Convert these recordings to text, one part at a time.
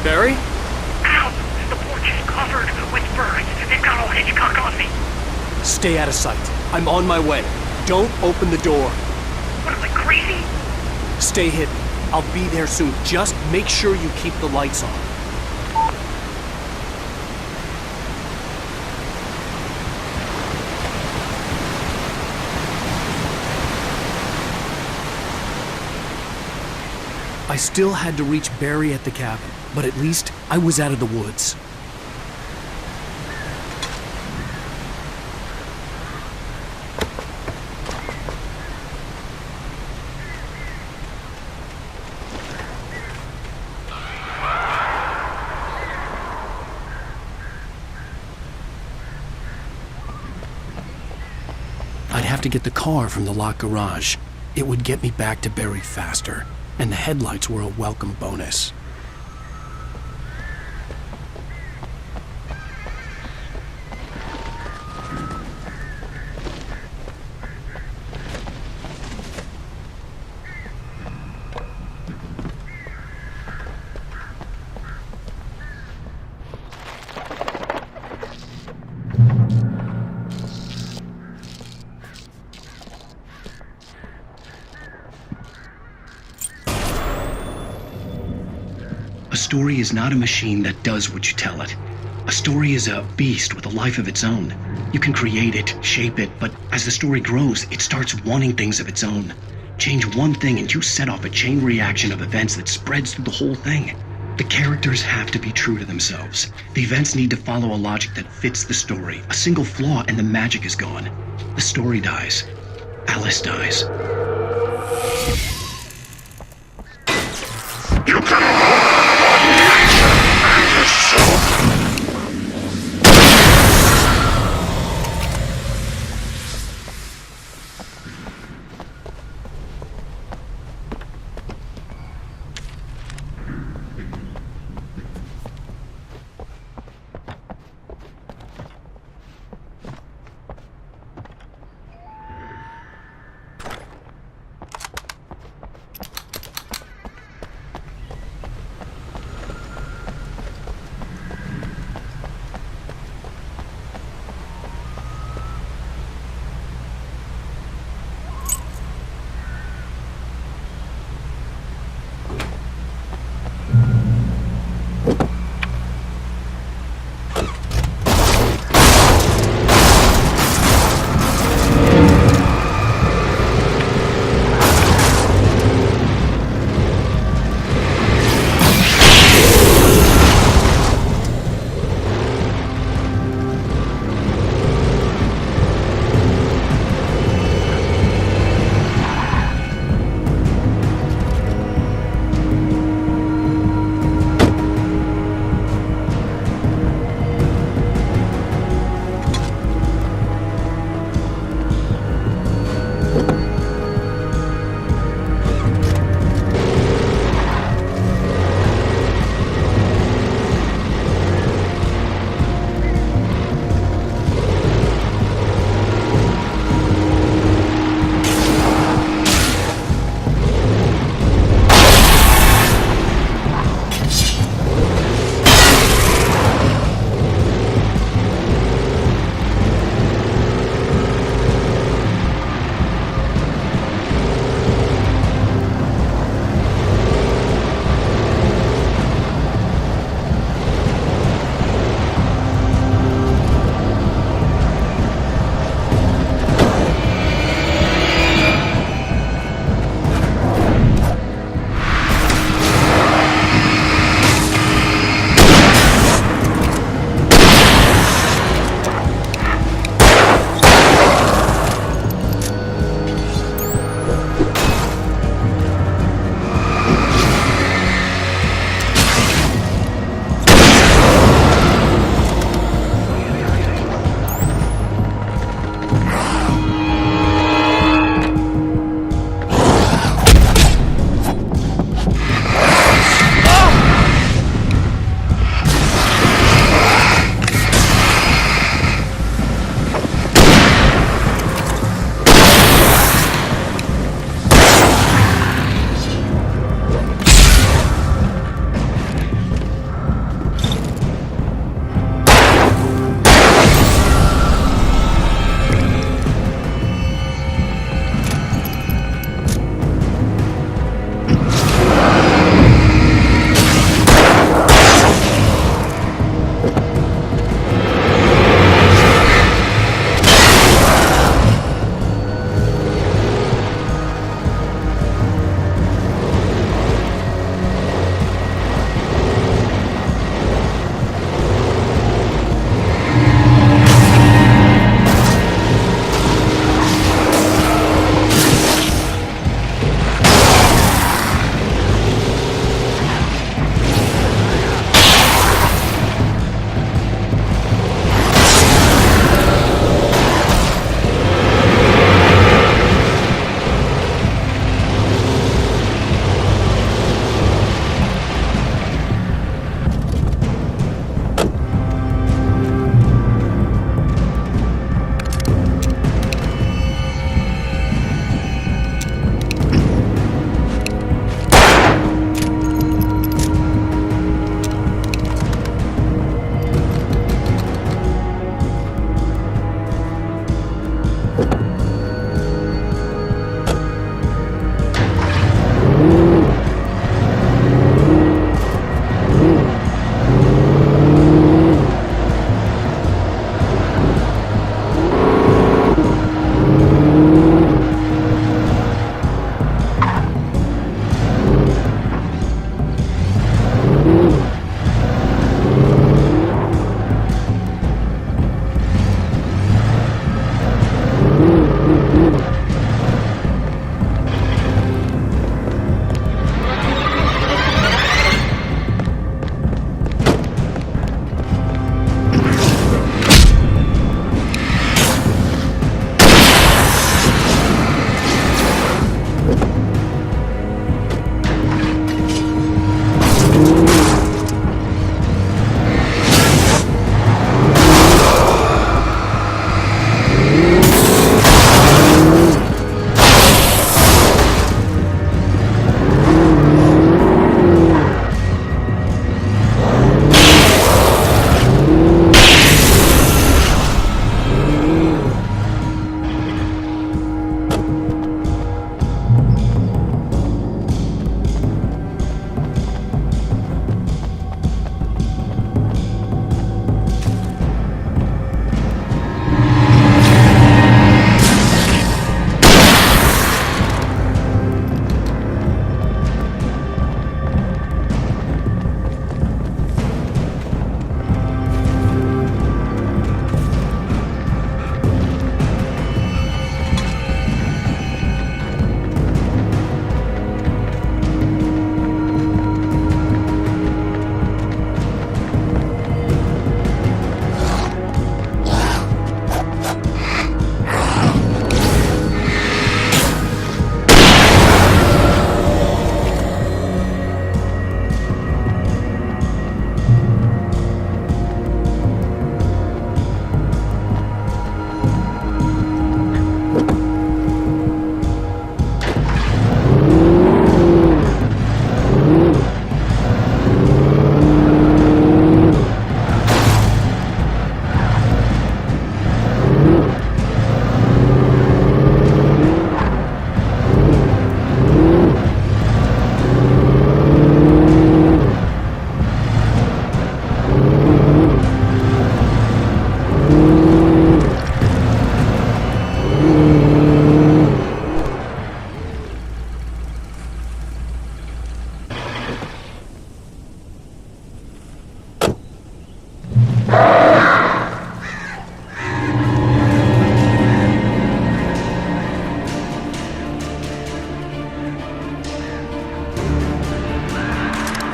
Barry? Ow! The porch is covered with birds. They've got all Hitchcock on me. Stay out of sight. I'm on my way. Don't open the door. What am I, crazy? Stay hidden. I'll be there soon. Just make sure you keep the lights on. I still had to reach Barry at the cabin, but at least I was out of the woods. I'd have to get the car from the locked garage. It would get me back to Barry faster, and the headlights were a welcome bonus. A story is not a machine that does what you tell it. A story is a beast with a life of its own. You can create it, shape it, but as the story grows, it starts wanting things of its own. Change one thing and you set off a chain reaction of events that spreads through the whole thing. The characters have to be true to themselves. The events need to follow a logic that fits the story. A single flaw and the magic is gone. The story dies. Alice dies. You can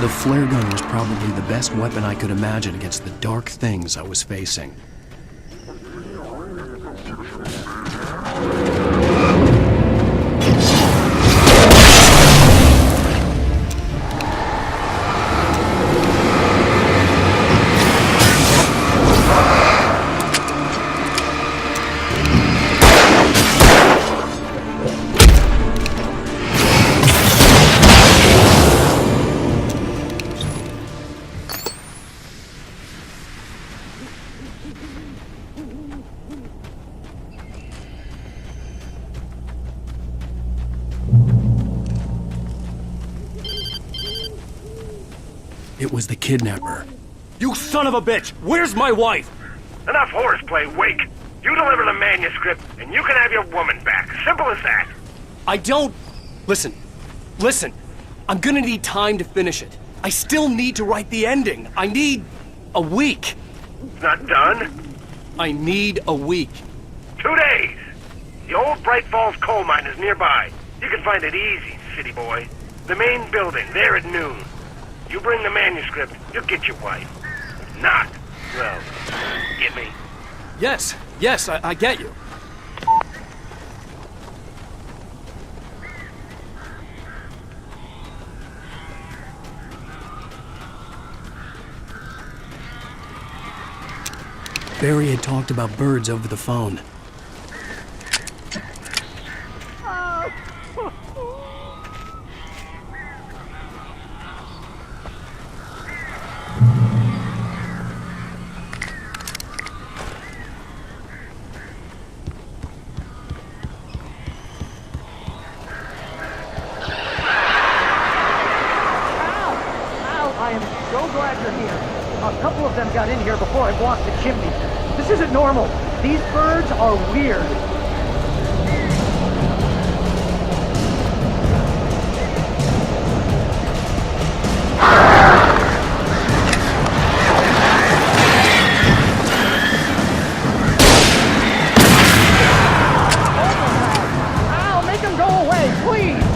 The flare gun was probably the best weapon I could imagine against the dark things I was facing. It was the kidnapper. You son of a bitch! Where's my wife? Enough horseplay, Wake. You deliver the manuscript, and you can have your woman back. Simple as that. I don't... Listen. I'm gonna need time to finish it. I still need to write the ending. I need... a week. It's not done. I need a week. 2 days. The old Bright Falls coal mine is nearby. You can find it easy, city boy. The main building, there at noon. You bring the manuscript, you'll get your wife. If not, well, get me? Yes, I get you. Barry had talked about birds over the phone. I am so glad you're here. A couple of them got in here before I blocked the chimney. This isn't normal. These birds are weird. Ow, make them go away, please!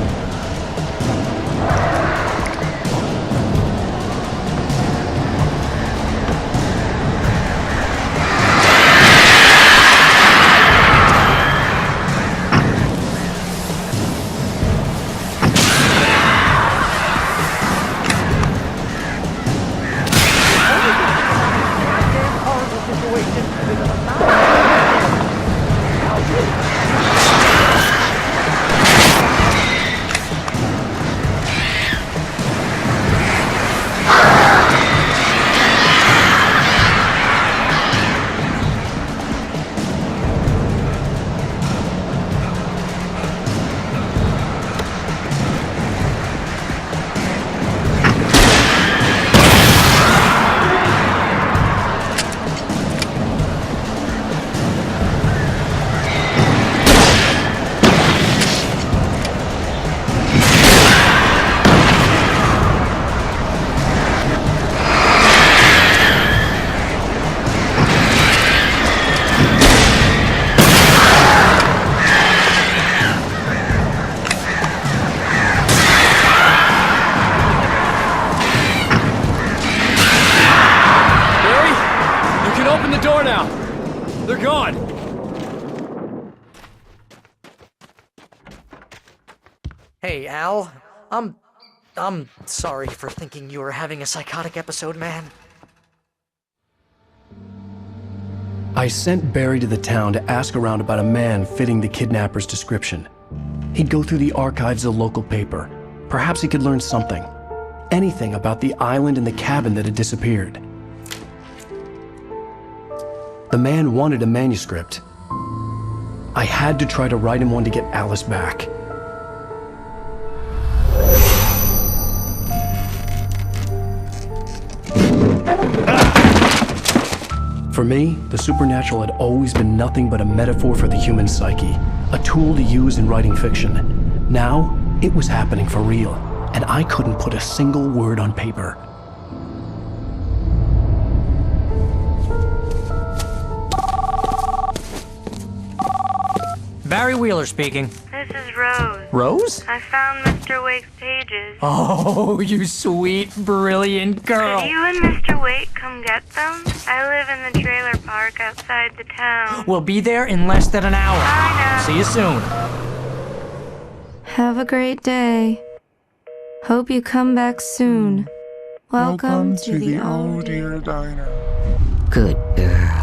They're gone! Hey, Al. I'm sorry for thinking you were having a psychotic episode, man. I sent Barry to the town to ask around about a man fitting the kidnapper's description. He'd go through the archives of the local paper. Perhaps he could learn something. Anything about the island and the cabin that had disappeared. The man wanted a manuscript. I had to try to write him one to get Alice back. For me, the supernatural had always been nothing but a metaphor for the human psyche, a tool to use in writing fiction. Now, it was happening for real, and I couldn't put a single word on paper. Barry Wheeler speaking. Hey, this is Rose. Rose? I found Mr. Wake's pages. Oh, you sweet, brilliant girl. Could you and Mr. Wake come get them? I live in the trailer park outside the town. We'll be there in less than an hour. Bye now. See you soon. Have a great day. Hope you come back soon. Welcome to the Oh Dear Diner. Good girl.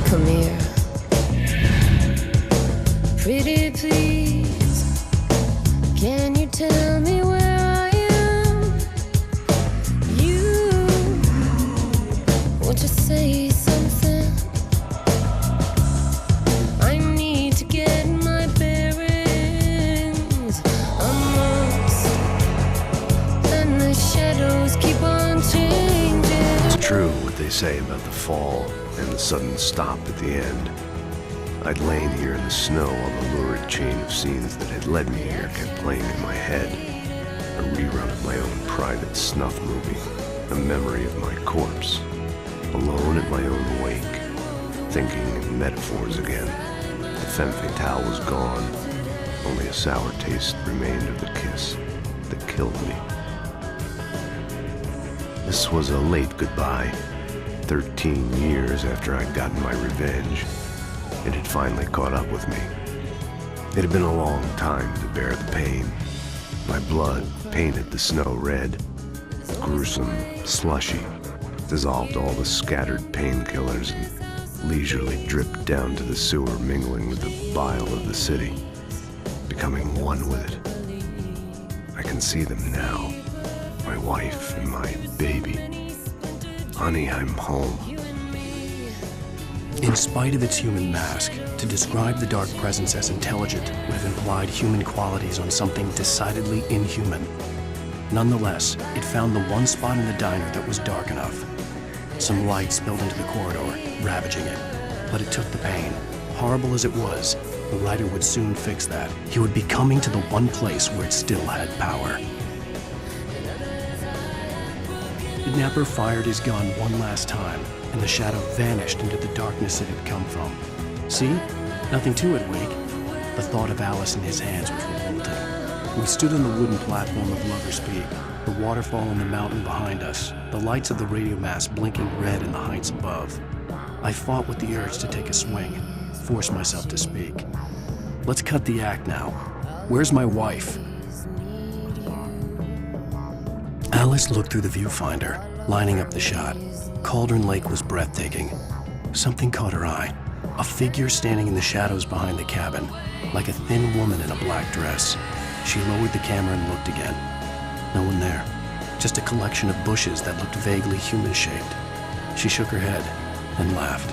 Come here. Pretty please, can you tell me where I am? You, won't you say something? I need to get my bearings. I'm lost, and the shadows keep on changing. It's true what they say about the fall and the sudden stop at the end. I'd lain here in the snow while the lurid chain of scenes that had led me here kept playing in my head. A rerun of my own private snuff movie, a memory of my corpse, alone at my own wake, thinking in metaphors again. The femme fatale was gone, only a sour taste remained of the kiss that killed me. This was a late goodbye. 13 years after I'd gotten my revenge, it had finally caught up with me. It had been a long time to bear the pain. My blood painted the snow red, gruesome, slushy, dissolved all the scattered painkillers and leisurely dripped down to the sewer, mingling with the bile of the city, becoming one with it. I can see them now, my wife and my baby. Honey, I'm home. In spite of its human mask, to describe the dark presence as intelligent would have implied human qualities on something decidedly inhuman. Nonetheless, it found the one spot in the diner that was dark enough. Some light spilled into the corridor, ravaging it. But it took the pain. Horrible as it was, the writer would soon fix that. He would be coming to the one place where it still had power. The kidnapper fired his gun one last time, and the shadow vanished into the darkness it had come from. See? Nothing to it, Wake. The thought of Alice in his hands was revolting. We stood on the wooden platform of Lover's Peak, the waterfall on the mountain behind us, the lights of the radio mast blinking red in the heights above. I fought with the urge to take a swing, force myself to speak. Let's cut the act now. Where's my wife? Alice looked through the viewfinder, lining up the shot. Cauldron Lake was breathtaking. Something caught her eye. A figure standing in the shadows behind the cabin, like a thin woman in a black dress. She lowered the camera and looked again. No one there. Just a collection of bushes that looked vaguely human-shaped. She shook her head and laughed.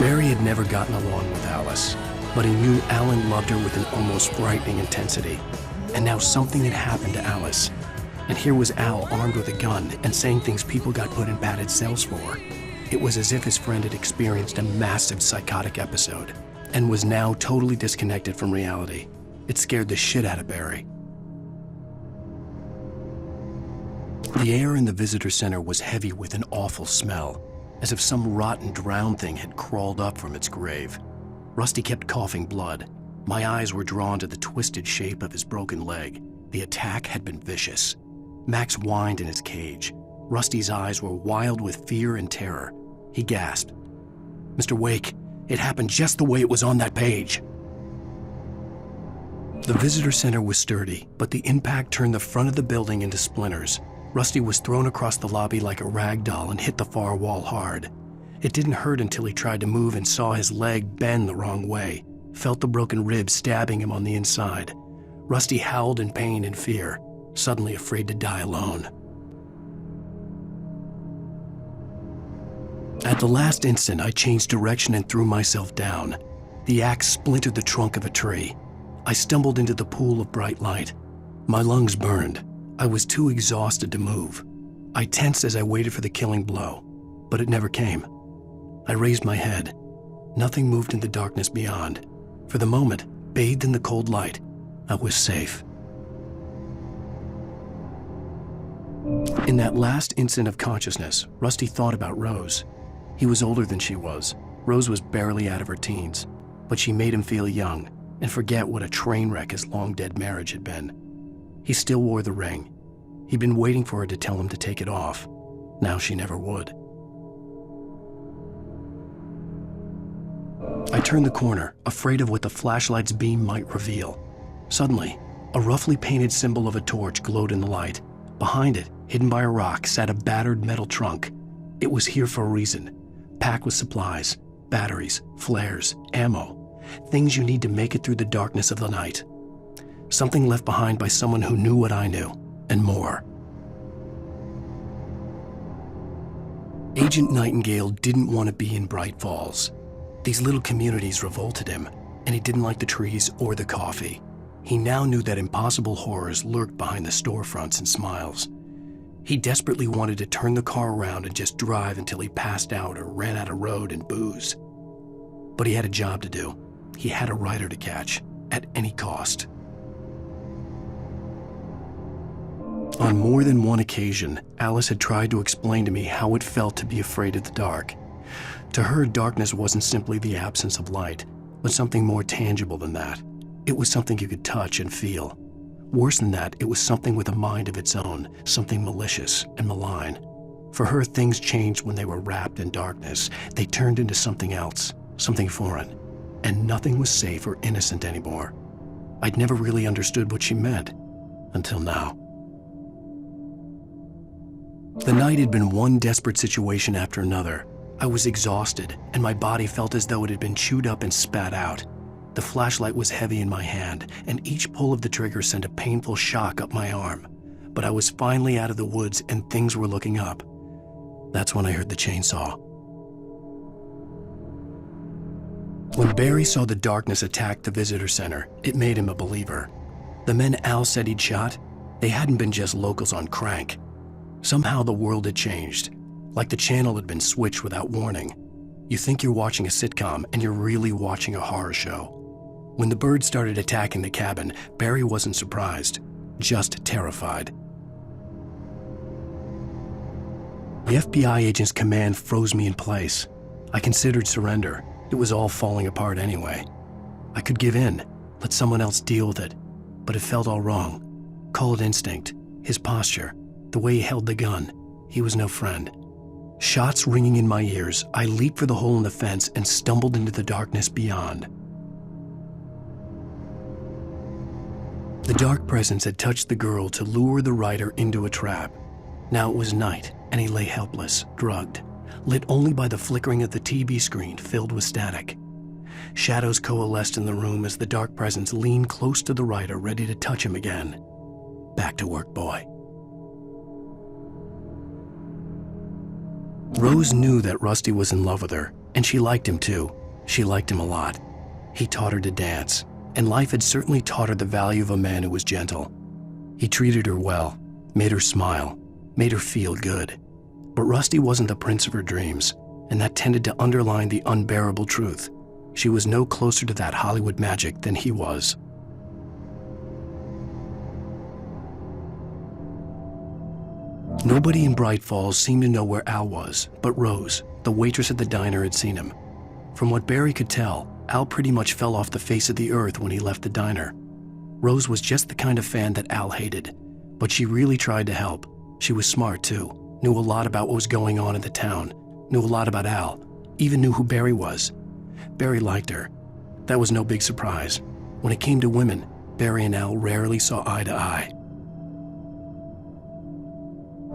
Barry had never gotten along with Alice, but he knew Alan loved her with an almost frightening intensity. And now something had happened to Alice. And here was Al armed with a gun and saying things people got put in padded cells for. It was as if his friend had experienced a massive psychotic episode and was now totally disconnected from reality. It scared the shit out of Barry. The air in the visitor center was heavy with an awful smell, as if some rotten drowned thing had crawled up from its grave. Rusty kept coughing blood. My eyes were drawn to the twisted shape of his broken leg. The attack had been vicious. Max whined in his cage. Rusty's eyes were wild with fear and terror. He gasped. "Mr. Wake, it happened just the way it was on that page." The visitor center was sturdy, but the impact turned the front of the building into splinters. Rusty was thrown across the lobby like a rag doll and hit the far wall hard. It didn't hurt until he tried to move and saw his leg bend the wrong way, felt the broken ribs stabbing him on the inside. Rusty howled in pain and fear, suddenly afraid to die alone. At the last instant, I changed direction and threw myself down. The axe splintered the trunk of a tree. I stumbled into the pool of bright light. My lungs burned. I was too exhausted to move. I tensed as I waited for the killing blow, but it never came. I raised my head. Nothing moved in the darkness beyond. For the moment, bathed in the cold light, I was safe. In that last instant of consciousness, Rusty thought about Rose. He was older than she was. Rose was barely out of her teens, but she made him feel young and forget what a train wreck his long-dead marriage had been. He still wore the ring. He'd been waiting for her to tell him to take it off. Now she never would. I turned the corner, afraid of what the flashlight's beam might reveal. Suddenly, a roughly painted symbol of a torch glowed in the light. Behind it, hidden by a rock, sat a battered metal trunk. It was here for a reason, packed with supplies, batteries, flares, ammo, things you need to make it through the darkness of the night. Something left behind by someone who knew what I knew, and more. Agent Nightingale didn't want to be in Bright Falls. These little communities revolted him, and he didn't like the trees or the coffee. He now knew that impossible horrors lurked behind the storefronts and smiles. He desperately wanted to turn the car around and just drive until he passed out or ran out of road and booze. But he had a job to do. He had a rider to catch, at any cost. On more than one occasion, Alice had tried to explain to me how it felt to be afraid of the dark. To her, darkness wasn't simply the absence of light, but something more tangible than that. It was something you could touch and feel. Worse than that, it was something with a mind of its own, something malicious and malign. For her, things changed when they were wrapped in darkness. They turned into something else, something foreign, and nothing was safe or innocent anymore. I'd never really understood what she meant, until now. The night had been one desperate situation after another. I was exhausted, and my body felt as though it had been chewed up and spat out. The flashlight was heavy in my hand, and each pull of the trigger sent a painful shock up my arm. But I was finally out of the woods, and things were looking up. That's when I heard the chainsaw. When Barry saw the darkness attack the visitor center, it made him a believer. The men Al said he'd shot, they hadn't been just locals on crank. Somehow the world had changed, like the channel had been switched without warning. You think you're watching a sitcom, and you're really watching a horror show. When the birds started attacking the cabin, Barry wasn't surprised, just terrified. The FBI agent's command froze me in place. I considered surrender. It was all falling apart anyway. I could give in, let someone else deal with it, but it felt all wrong. Call it instinct, his posture, the way he held the gun. He was no friend. Shots ringing in my ears, I leaped for the hole in the fence and stumbled into the darkness beyond. The dark presence had touched the girl to lure the rider into a trap. Now it was night, and he lay helpless, drugged, lit only by the flickering of the TV screen filled with static. Shadows coalesced in the room as the dark presence leaned close to the rider, ready to touch him again. Back to work, boy. Rose knew that Rusty was in love with her, and she liked him too. She liked him a lot. He taught her to dance, and life had certainly taught her the value of a man who was gentle. He treated her well, made her smile, made her feel good. But Rusty wasn't the prince of her dreams, and that tended to underline the unbearable truth. She was no closer to that Hollywood magic than he was. Nobody in Bright Falls seemed to know where Al was, but Rose, the waitress at the diner, had seen him. From what Barry could tell, Al pretty much fell off the face of the earth when he left the diner. Rose was just the kind of fan that Al hated, but she really tried to help. She was smart too, knew a lot about what was going on in the town, knew a lot about Al, even knew who Barry was. Barry liked her. That was no big surprise. When it came to women, Barry and Al rarely saw eye to eye.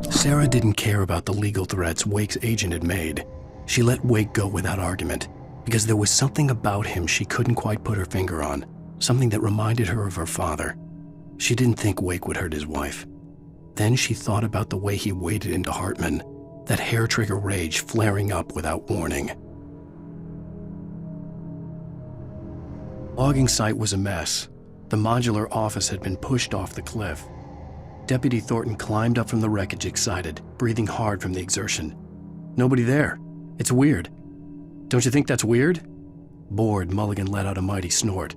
Sarah didn't care about the legal threats Wake's agent had made. She let Wake go without argument, because there was something about him she couldn't quite put her finger on, something that reminded her of her father. She didn't think Wake would hurt his wife. Then she thought about the way he waded into Hartman, that hair-trigger rage flaring up without warning. Logging site was a mess. The modular office had been pushed off the cliff. Deputy Thornton climbed up from the wreckage excited, breathing hard from the exertion. Nobody there. It's weird. Don't you think that's weird? Bored, Mulligan let out a mighty snort.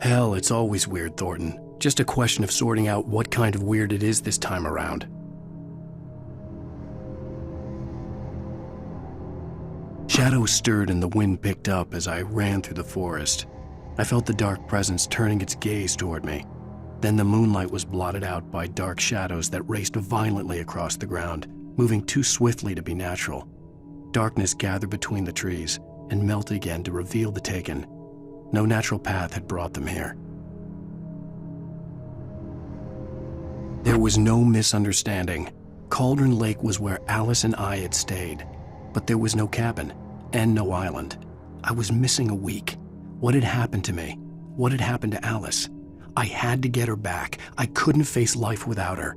Hell, it's always weird, Thornton. Just a question of sorting out what kind of weird it is this time around. Shadows stirred and the wind picked up as I ran through the forest. I felt the dark presence turning its gaze toward me. Then the moonlight was blotted out by dark shadows that raced violently across the ground, moving too swiftly to be natural. Darkness gathered between the trees and melted again to reveal the taken. No natural path had brought them here. There was no misunderstanding. Cauldron Lake was where Alice and I had stayed, but there was no cabin and no island. I was missing a week. What had happened to me? What had happened to Alice? I had to get her back. I couldn't face life without her.